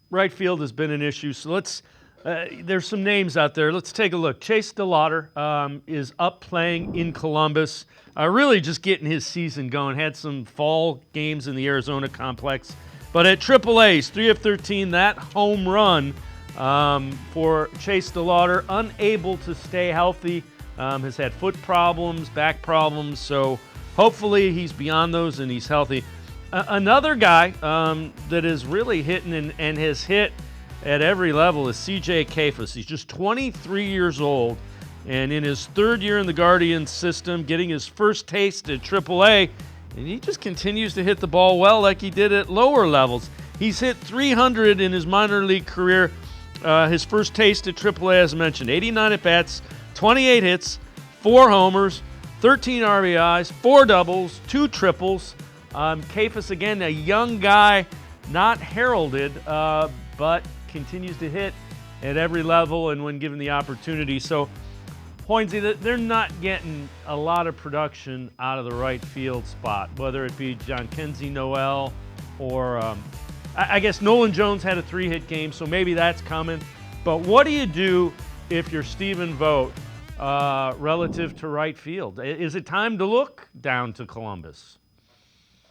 right field has been an issue. So there's some names out there. Let's take a look. Chase DeLauder is up playing in Columbus, really just getting his season going. Had some fall games in the Arizona complex. But at AAA, he's 3 of 13, that home run for Chase DeLauder, unable to stay healthy, has had foot problems, back problems, so hopefully he's beyond those and he's healthy. Another guy that is really hitting and has hit at every level is C.J. Kafus. He's just 23 years old, and in his third year in the Guardians system, getting his first taste at AAA, and he just continues to hit the ball well like he did at lower levels. He's hit 300 in his minor league career. His first taste at AAA, as mentioned, 89 at-bats, 28 hits, 4 homers, 13 RBIs, 4 doubles, 2 triples. Kafus, again, a young guy, not heralded, but continues to hit at every level and when given the opportunity. So, Hoynesy, they're not getting a lot of production out of the right field spot, whether it be John Kenzie Noel or I guess Nolan Jones had a 3-hit game, so maybe that's coming. But what do you do if you're Stephen Vogt relative to right field? Is it time to look down to Columbus?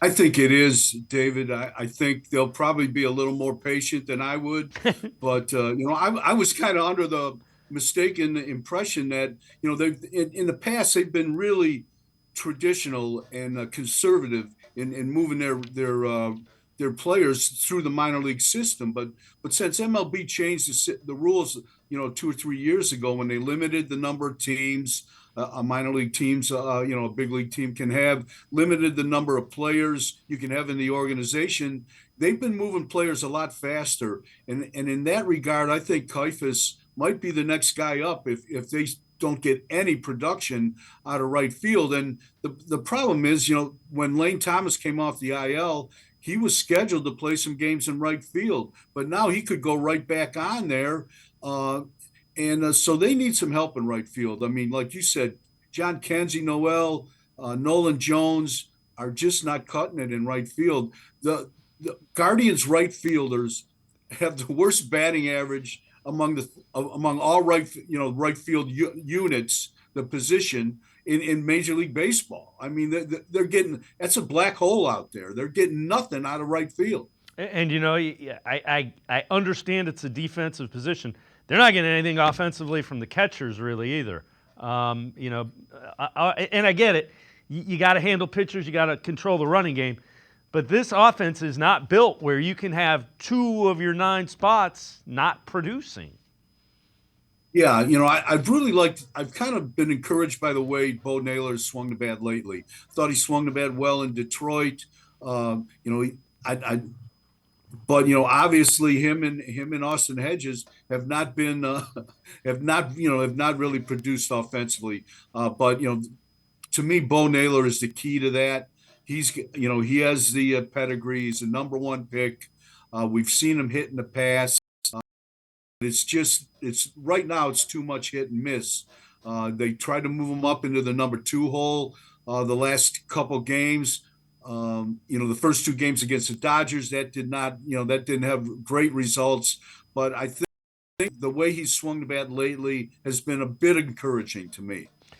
I think it is, David. I think they'll probably be a little more patient than I would. But, I was kind of under the mistaken impression that, they in the past, they've been really traditional and conservative in moving their players through the minor league system. But since MLB changed the rules, 2 or 3 years ago when they limited the number of teams, a minor league teams, a big league team can have limited the number of players you can have in the organization. They've been moving players a lot faster, and in that regard, I think Kifus might be the next guy up if they don't get any production out of right field. And the problem is, when Lane Thomas came off the IL, he was scheduled to play some games in right field, but now he could go right back on there. And so they need some help in right field. I mean, like you said, John Kenzie Noel, Nolan Jones are just not cutting it in right field. The Guardians right fielders have the worst batting average among all right field units, the position in Major League Baseball. I mean, they're getting, that's a black hole out there. They're getting nothing out of right field. And I understand it's a defensive position. They're not getting anything offensively from the catchers really either. And I get it. You got to handle pitchers. You got to control the running game. But this offense is not built where you can have 2 of your 9 spots not producing. Yeah, I've kind of been encouraged by the way Bo Naylor has swung the bat lately. Thought he swung the bat well in Detroit. I but obviously him and Austin Hedges have not been have not really produced offensively. But to me, Bo Naylor is the key to that. He has the pedigree. He's the number 1 pick. We've seen him hit in the past. It's right now it's too much hit and miss. They tried to move him up into the number 2 hole the last couple games. The first 2 games against the Dodgers, that didn't have great results. But I think the way he's swung the bat lately has been a bit encouraging to me.